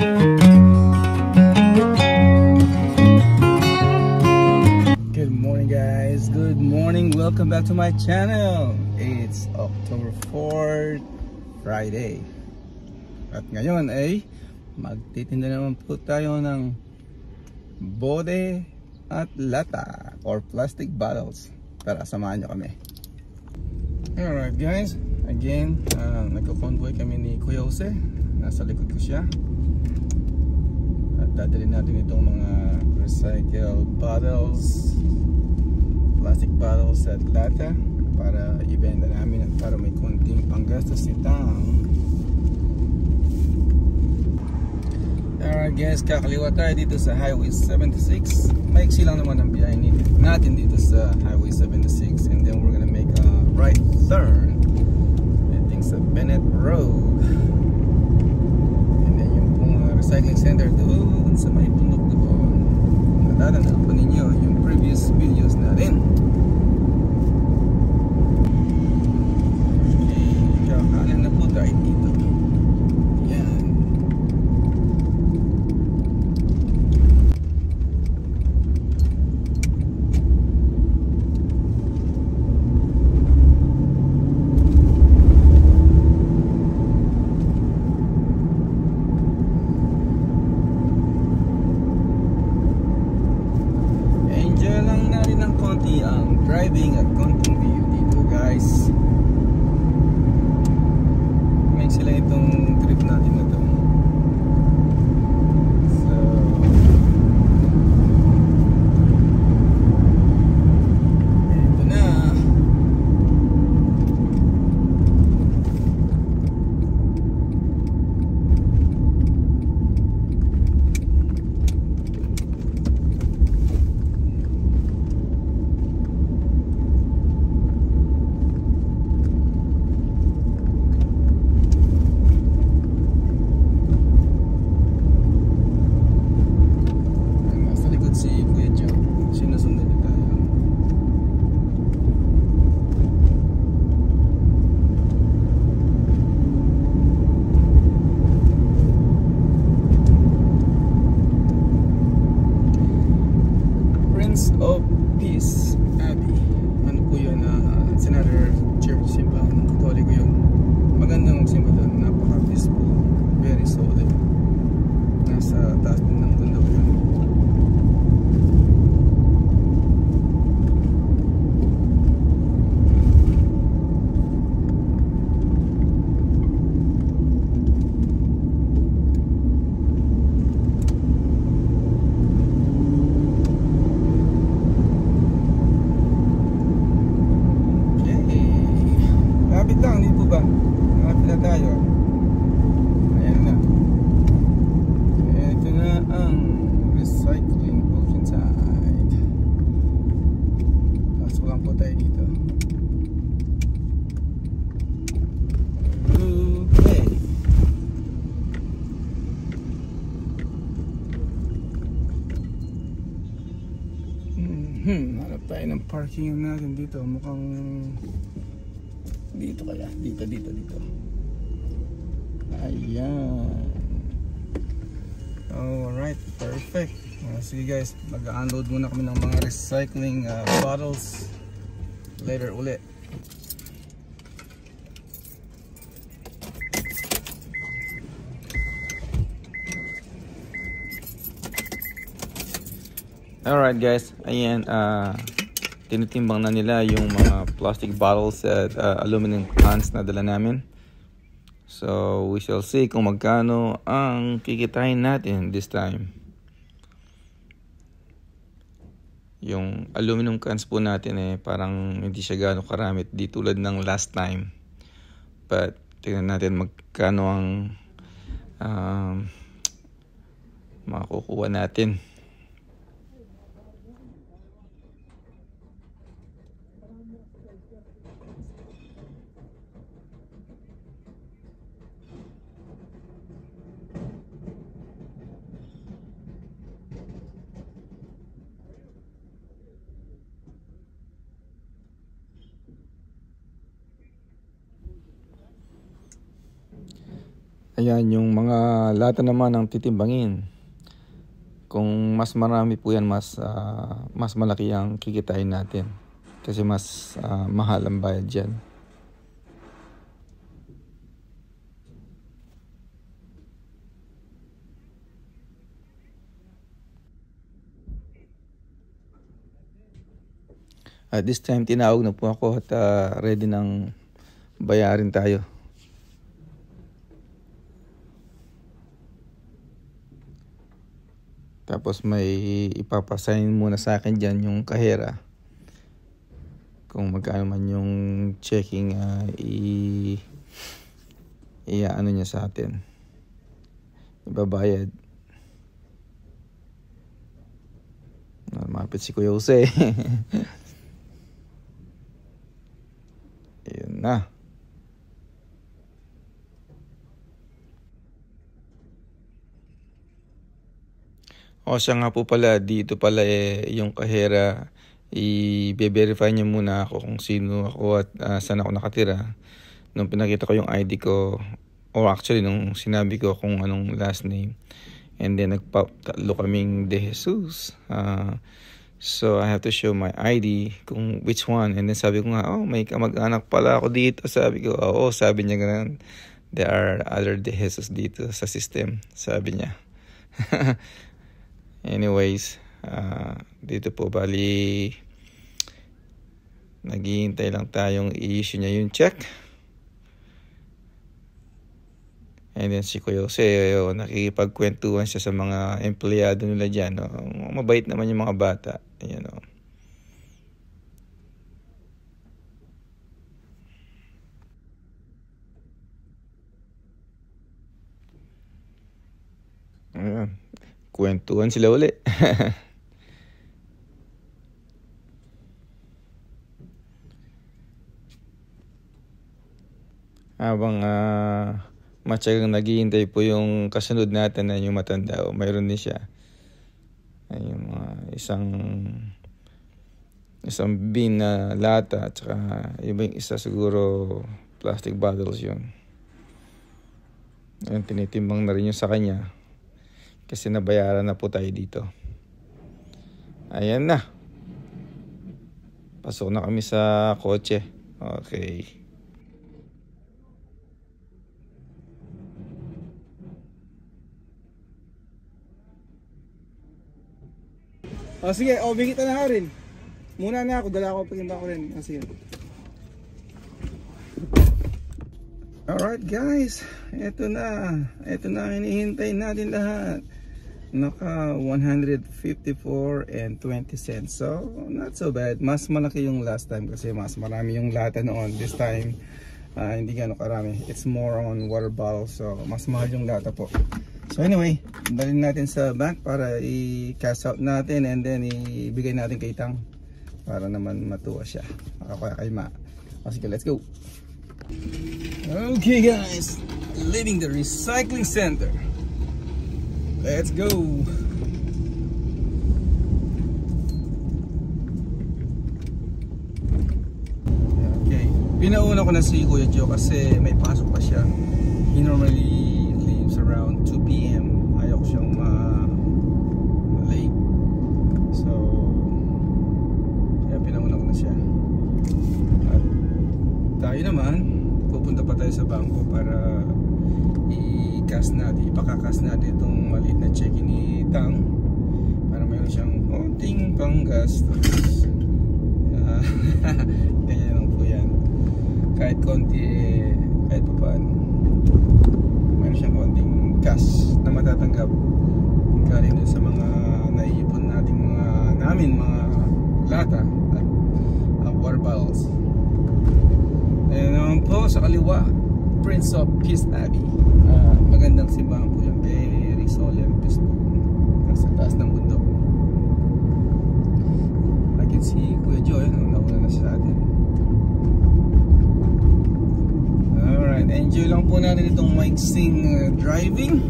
Good morning guys, good morning, welcome back to my channel. It's October 4th, Friday. At ngayon ay magtitinda naman po tayo ng bote at lata or plastic bottles. Tara, samahan nyo kami. Alright guys, again, nagko-convoy kami ni Kuya Jose. Nasa likod ko siya. At dadalhin natin itong mga recycled bottles, plastic bottles at lata para ibenta namin at para may konting panggastos si Tang. Alright guys, kakaliwa tayo dito sa Highway 76. Maiksi lang naman ang biyahe natin dito sa Highway 76, and then we're gonna make a right turn heading sa Bennett Road, and then yung pong recycling center doon sa may bundok doon. Natatandaan pa ninyo yung previous videos natin. Okay, kakanan na po tayo dito. Yan. Ang driving at konting view dito guys. May sila itong trip natin na to. So ito na. Of Peace Abbey. Ano po yun? Another church, simbahan ng Katoliko yun. Magandang simbahan, napaka-peaceful, very solid. Nasa taas din ng bundok yun. Dito ba? Nakapit na tayo. Ayan na. Ito na ang recycling Oceanside. Pasok lang po tayo dito. Okay. Hanap tayo ng parking natin dito. Mukhang dito kaya, dito. Ayan. Alright, perfect. Sige guys, mag-unload muna kami ng mga recycling bottles. Later ulit. Alright guys, ayan, tinitimbang na nila yung mga plastic bottles at aluminum cans na dala namin. So we shall see kung magkano ang kikitain natin this time. Yung aluminum cans po natin parang hindi siya gaano karami, di tulad ng last time. But tingnan natin magkano ang makukuha natin. Ayan, yung mga lata naman ang titimbangin. Kung mas marami po yan, mas malaki ang kikitain natin. Kasi mas mahal ang bayad dyan. At this time, tinawag na po ako at ready ng bayarin tayo. Tapos may ipapasign muna sa akin dyan yung kahera. Kung magkano man yung checking, ano niya sa atin. Ibabayad. Mapit si Kuya Jose. Ayun na. O siya nga po pala, dito pala yung kahera, i-verify niya muna ako kung sino ako at saan ako nakatira. Nung pinakita ko yung ID ko, or actually nung sinabi ko kung anong last name, and then tatlo kaming De Jesus. So I have to show my ID kung which one. And then sabi ko nga, may kamag-anak pala ako dito. Sabi ko, sabi niya ganun. There are other De Jesus dito sa system, sabi niya. Anyways, dito po bali naghihintay lang tayong i-issue niya yung check. And then si Kuya Jose, nakikipagkwentuhan siya sa mga empleyado nila dyan. Mabait naman yung mga bata. Ayan, Ayan. Kwentuhan sila uli. Habang matyagang naghihintay po yung kasunod natin na yung matanda, mayroon din siya. Ayun, isang bin na lata at saka yung isa siguro plastic bottles yun. Ayun, tinitimbang na rin yun sa kanya. Kasi nabayaran na po tayo dito. Ayan na. Pasok na kami sa kotse. Okay. Sige, bigit na rin. Muna na ako, dala ako pagkita ko rin. Sige. Alright guys, ito na ang hinihintay natin lahat. Naka 154 and 20 cents. So, not so bad. Mas malaki yung last time kasi mas marami yung lata noon. This time, hindi gano'ng karami. It's more on water bottle. So, mas mahal yung lata po. So anyway, dalhin natin sa bank para i-cash out natin and then ibigay natin kay Tang para naman matuwa siya. Kay Ma. Sige, let's go. Okay guys, leaving the recycling center. Let's go. Okay, pinauna ko na si Kuya Joe kasi may pasok pa siya. He normally leaves around 2 PM. Ayaw ko siyang late. So, kaya pinauna ko na siya. At tayo naman, pupunta pa tayo sa bangko para ipakakas natin itong maliit na check ni Tang para mayroon siyang konting panggastos. Ganyan lang po yan. Kahit konti, kahit pa paano, mayroon siyang konting cash na matatanggap galing dun sa mga naiipon natin mga lata at water bottles. Ayan naman po sa kaliwa, Prince of Peace Abbey. Magandang simbahan po yan. Very solemn, peaceful. Nasa taas ng bundok. I can see Kuya Joy. Nauna na siya atin. Alright, enjoy lang po natin itong maiksing driving.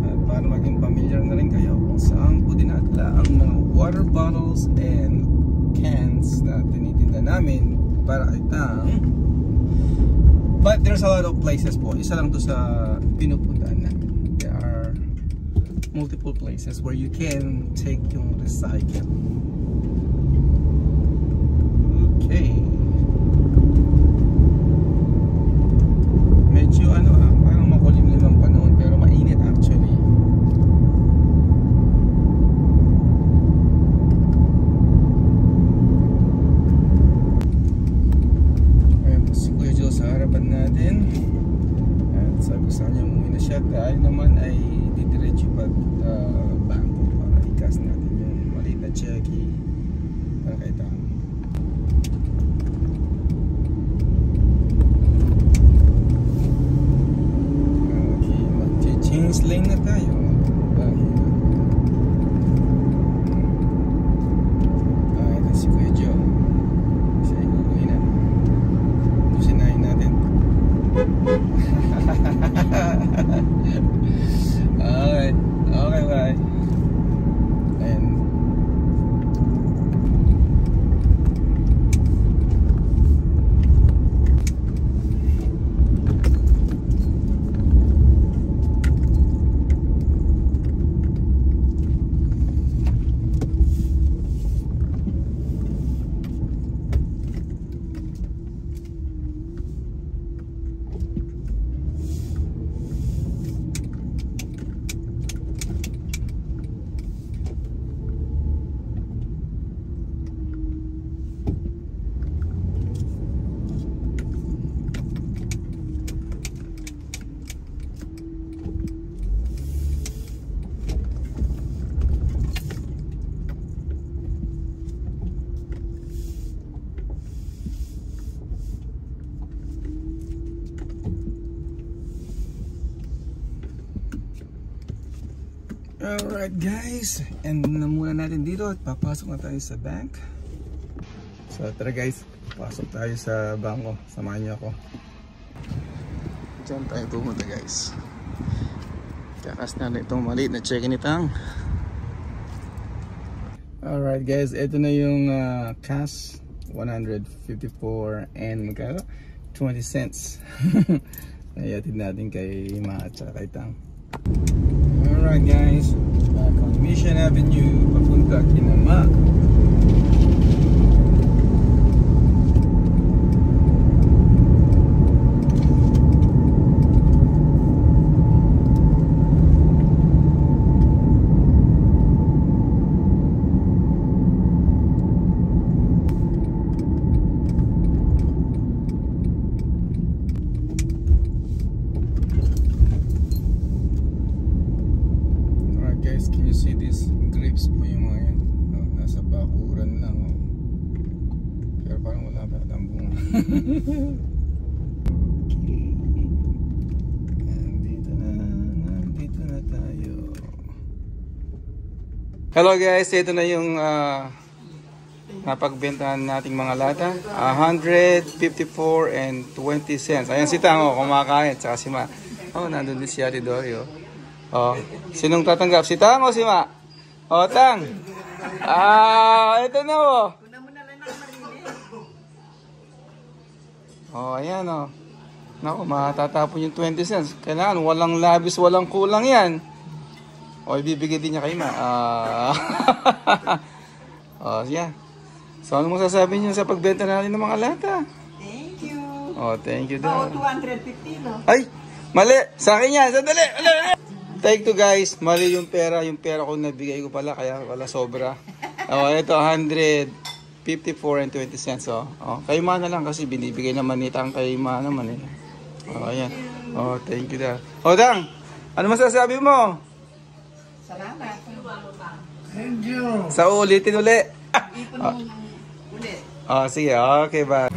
At para maging familiar na rin kayo kung saan po dinadala ang mga water bottles and cans na tinitinda namin para kay Tang But there's a lot of places po. Isa lang to sa pinupuntahan namin. There are multiple places where you can take yung recycle. Okay. Medyo parang makulimlim ang panahon pero mainit actually. Sa harapan natin at sabi sa kanya umuwi na siya dahil naman ay didiretso pa bangko para i-cash natin yung maliit na cheque para kay Tang. Okay, mag-change lane na tayo. Ito si Kuya Joe. Siya ay uuwi na. Alright, okay, bye. And alright guys, end na muna natin dito at papasok na tayo sa bank. So tara guys, pasok tayo sa bangko. Samahan niyo ako. Diyan tayo pumunta guys. Kakas na itong maliit na check-in ni Tang. Alright guys, ito na yung cash 154 and magkano? 20 cents. Nayatid natin kay Ma at saka kay Tang. Alright guys, back on Mission Avenue, papunta kina Ma. Guys, can you see these grapes po yung mga yan? Nasa bakuran lang. Pero parang wala pa ang bunga. Okay. Nandito na tayo. Hello guys, ito na yung napagbentahan nating mga lata. 154 and 20 cents. Ayan si Tang, kumakain. Tsaka si Ma. Nandun din si Ate Dory. Sinong tatanggap? Si Tang o si Ma? Tang. Ito na ayan Naku, matatapon yung 20 cents. Kailangan walang labis, walang kulang yan. Ibibigay din niya kay Ma. Yeah. So, ano mong sasabihin niyo sa pagbenta natin ng mga lata? Thank you. Thank you daw. 250 no? Ay, mali. Sa akin yan. Sandali. Take two guys, mali yung pera ko nabigay ko pala, kaya wala sobra. Ito 154 and 20 cents. Kay Ma na lang kasi binibigay naman ni Tang kay Ma naman ayan. Thank you da. Tang, ano masasabi mo? Salamat. Thank you. Sa ulitin uli. Ipon mo ulit. Sige, okay, bye.